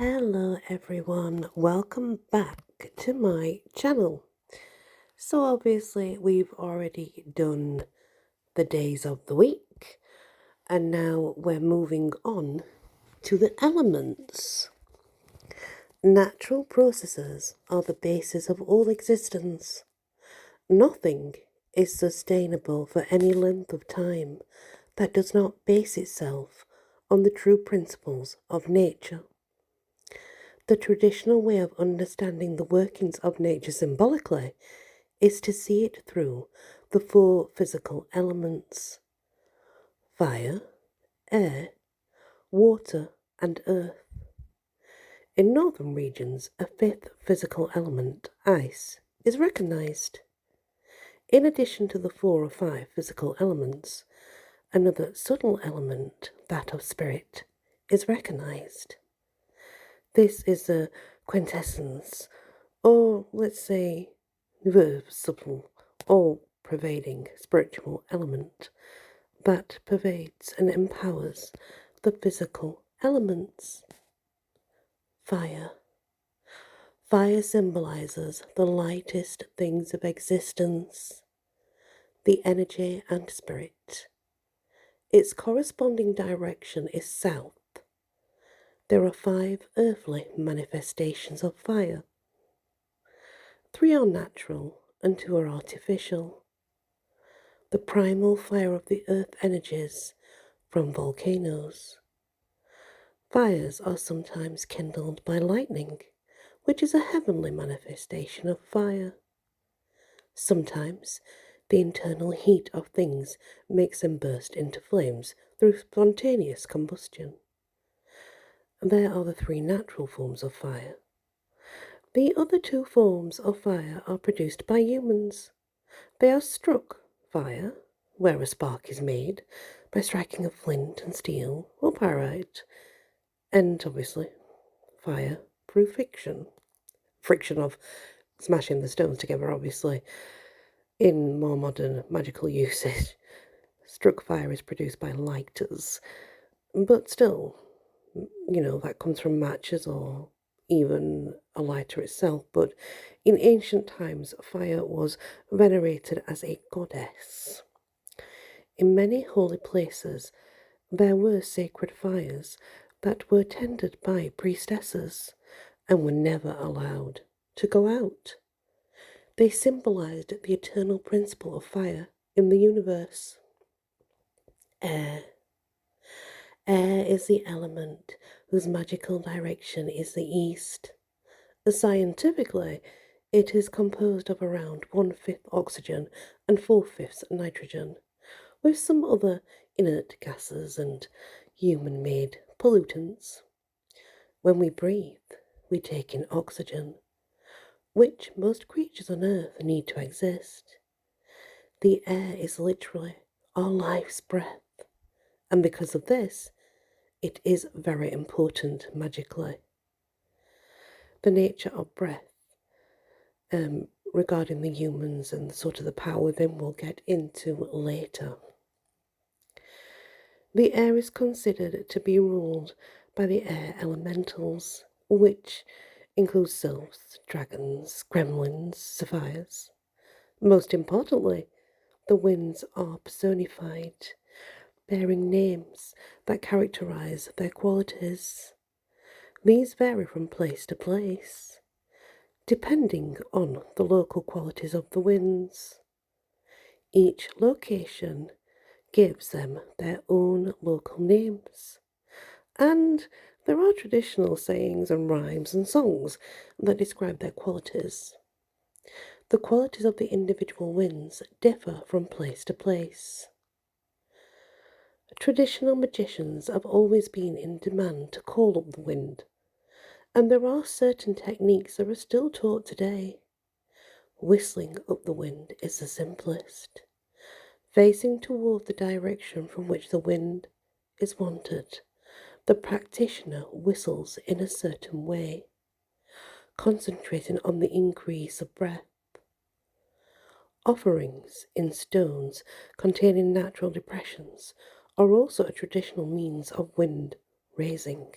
Hello everyone, welcome back to my channel. So obviously we've already done the days of the week and now we're moving on to the elements. Natural processes are the basis of all existence. Nothing is sustainable for any length of time that does not base itself on the true principles of nature. The traditional way of understanding the workings of nature symbolically is to see it through the four physical elements: fire, air, water, and earth. In northern regions, a fifth physical element, ice, is recognized. In addition to the four or five physical elements, another subtle element, that of spirit, is recognized. This is the quintessence, or let's say the subtle, all-pervading spiritual element that pervades and empowers the physical elements. Fire. Fire symbolizes the lightest things of existence, the energy and spirit. Its corresponding direction is south. There are 5 earthly manifestations of fire. 3 are natural and 2 are artificial. The primal fire of the earth energies from volcanoes. Fires are sometimes kindled by lightning, which is a heavenly manifestation of fire. Sometimes the internal heat of things makes them burst into flames through spontaneous combustion. There are the 3 natural forms of fire. The other 2 forms of fire are produced by humans. They are struck fire, where a spark is made by striking a flint and steel or pyrite, and obviously fire through friction. Friction of smashing the stones together, obviously. In more modern magical usage, struck fire is produced by lighters, but still, that comes from matches or even a lighter itself. But in ancient times, fire was venerated as a goddess. In many holy places, there were sacred fires that were tended by priestesses and were never allowed to go out. They symbolized the eternal principle of fire in the universe. Air. Air is the element whose magical direction is the east. Scientifically, it is composed of around 1/5 oxygen and 4/5 nitrogen, with some other inert gases and human-made pollutants. When we breathe, we take in oxygen, which most creatures on Earth need to exist. The air is literally our life's breath, and because of this, it is very important magically. The nature of breath, regarding the humans and sort of the power, then we'll get into later. The air is considered to be ruled by the air elementals, which include sylphs, dragons, gremlins, zephyrs. Most importantly, the winds are personified, bearing names that characterize their qualities. These vary from place to place, depending on the local qualities of the winds. Each location gives them their own local names, and there are traditional sayings and rhymes and songs that describe their qualities. The qualities of the individual winds differ from place to place. Traditional magicians have always been in demand to call up the wind, and there are certain techniques that are still taught today. Whistling up the wind is the simplest, facing toward the direction from which the wind is wanted. The practitioner whistles in a certain way, concentrating on the increase of breath. Offerings in stones containing natural depressions are also a traditional means of wind raising.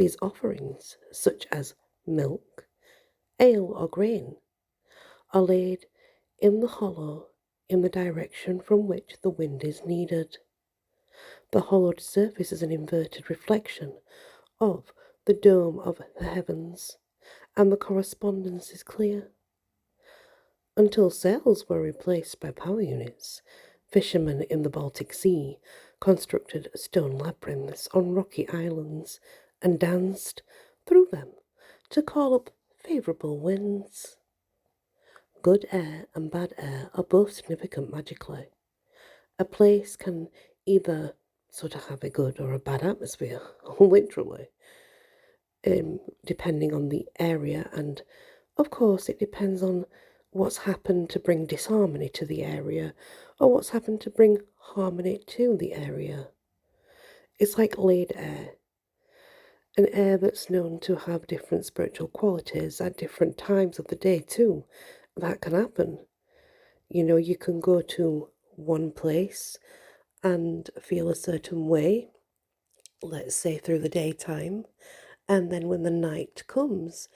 These offerings, such as milk, ale, or grain, are laid in the hollow in the direction from which the wind is needed. The hollowed surface is an inverted reflection of the dome of the heavens, and the correspondence is clear. Until sails were replaced by power units, fishermen in the Baltic Sea constructed stone labyrinths on rocky islands and danced through them to call up favourable winds. Good air and bad air are both significant magically. A place can either sort of have a good or a bad atmosphere, literally, depending on the area, and of course it depends on what's happened to bring disharmony to the area or what's happened to bring harmony to the area. It's like laid air, an air that's known to have different spiritual qualities at different times of the day too. That can happen. You know, you can go to one place and feel a certain way, let's say through the daytime, and then when the night comes,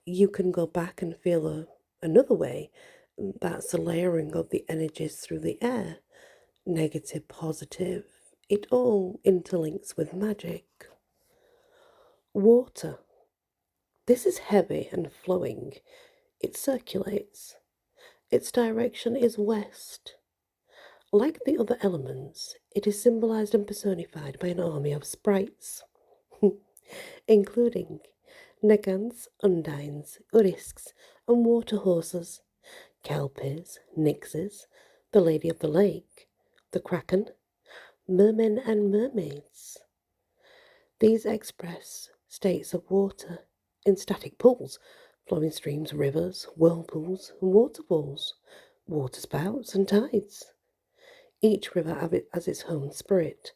you can go back and feel another way. That's the layering of the energies through the air, negative, positive. It all interlinks with magic. Water. This is heavy and flowing. It circulates. Its direction is west. Like the other elements, it is symbolized and personified by an army of sprites, including Negans, Undines, Urisks, and water horses, Kelpies, Nixes, the Lady of the Lake, the Kraken, mermen and mermaids. These express states of water in static pools, flowing streams, rivers, whirlpools, and waterfalls, waterspouts, and tides. Each river has its own spirit,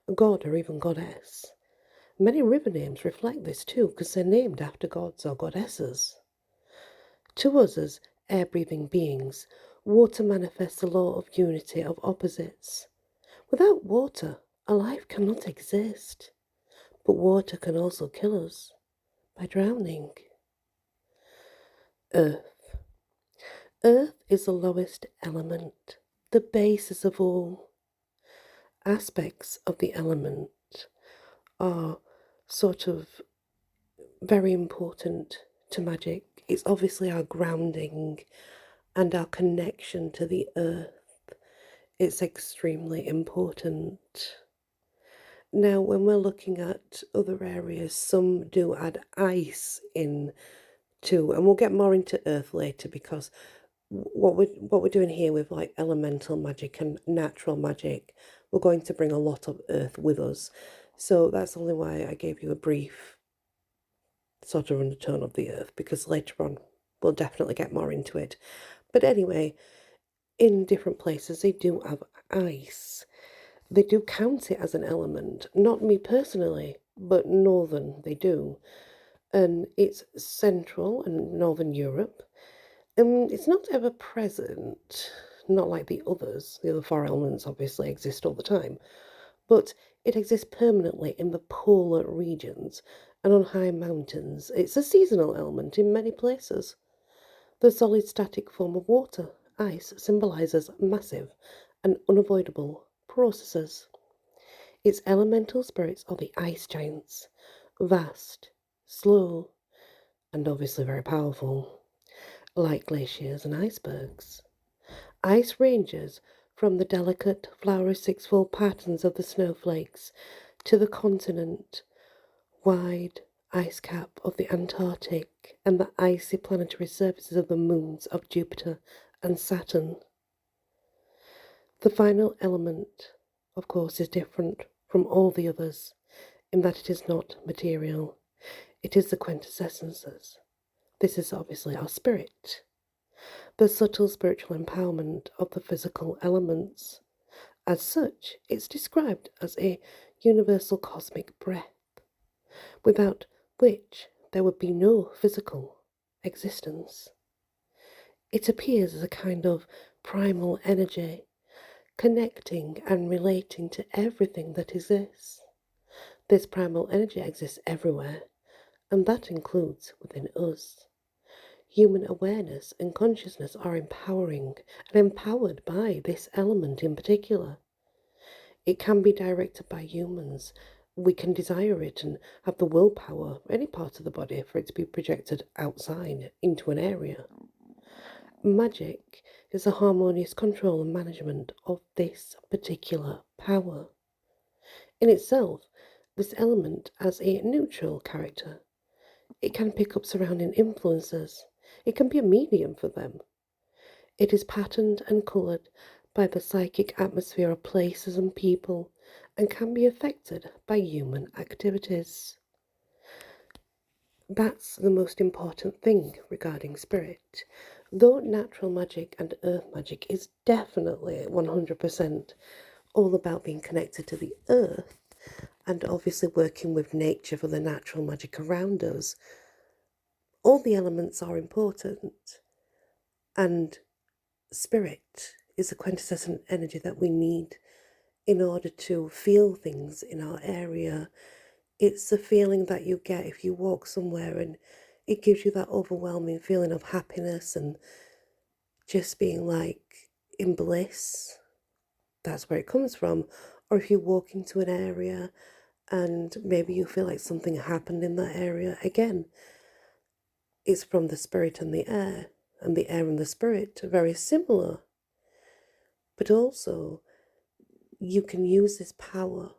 a god or even goddess. Many river names reflect this too, because they're named after gods or goddesses. To us as air-breathing beings, water manifests the law of unity of opposites. Without water, a life cannot exist. But water can also kill us by drowning. Earth. Earth is the lowest element, the basis of all. Aspects of the element are sort of very important to magic. It's obviously our grounding and our connection to the earth. It's extremely important. Now, when we're looking at other areas, some do add ice in too, and we'll get more into earth later, because what we're doing here with like elemental magic and natural magic, we're going to bring a lot of earth with us. So that's only why I gave you a brief sort of undertone of the earth, because later on we'll definitely get more into it. But anyway, in different places they do have ice. They do count it as an element. Not me personally, but northern they do. And it's Central and Northern Europe. And it's not ever present, not like the others. The other four elements obviously exist all the time. But it exists permanently in the polar regions and on high mountains. It's a seasonal element in many places. The solid static form of water, ice, symbolizes massive and unavoidable processes. Its elemental spirits are the ice giants, vast, slow, and obviously very powerful, like glaciers and icebergs. Ice ranges from the delicate, flowery six-fold patterns of the snowflakes to the continent wide ice cap of the Antarctic and the icy planetary surfaces of the moons of Jupiter and Saturn. The final element, of course, is different from all the others in that it is not material. It is the quintesssences. This is obviously our spirit, the subtle spiritual empowerment of the physical elements. As such, it's described as a universal cosmic breath, without which there would be no physical existence. It appears as a kind of primal energy, connecting and relating to everything that exists. This primal energy exists everywhere, and that includes within us. Human awareness and consciousness are empowering and empowered by this element in particular. It can be directed by humans. We can desire it and have the willpower, any part of the body, for it to be projected outside into an area. Magic is a harmonious control and management of this particular power. In itself, this element has a neutral character. It can pick up surrounding influences. It can be a medium for them. It is patterned and coloured by the psychic atmosphere of places and people and can be affected by human activities. That's the most important thing regarding spirit. Though natural magic and earth magic is definitely 100% all about being connected to the earth and obviously working with nature for the natural magic around us, all the elements are important, and spirit is the quintessential energy that we need in order to feel things in our area. It's the feeling that you get if you walk somewhere and it gives you that overwhelming feeling of happiness and just being like in bliss. That's where it comes from. Or if you walk into an area and maybe you feel like something happened in that area, again, it's from the spirit and the air. And the air and the spirit are very similar. But also, you can use this power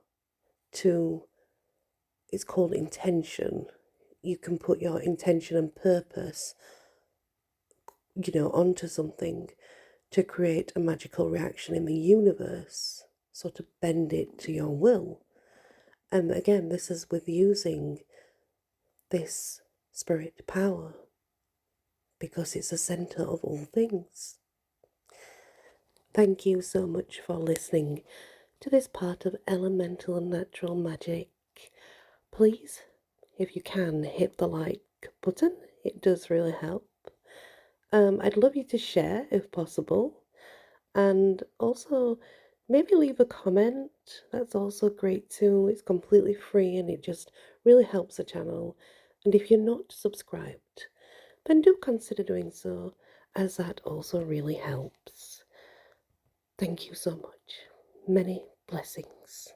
to, it's called intention. You can put your intention and purpose, onto something to create a magical reaction in the universe, sort of bend it to your will. And again, this is with using this spirit power because it's the center of all things. Thank you so much for listening to this part of Elemental and Natural Magic. Please, if you can, hit the like button. It does really help. I'd love you to share if possible, and also maybe leave a comment. That's also great too. It's completely free and it just really helps the channel. And if you're not subscribed, then do consider doing so, as that also really helps. Thank you so much. Many blessings.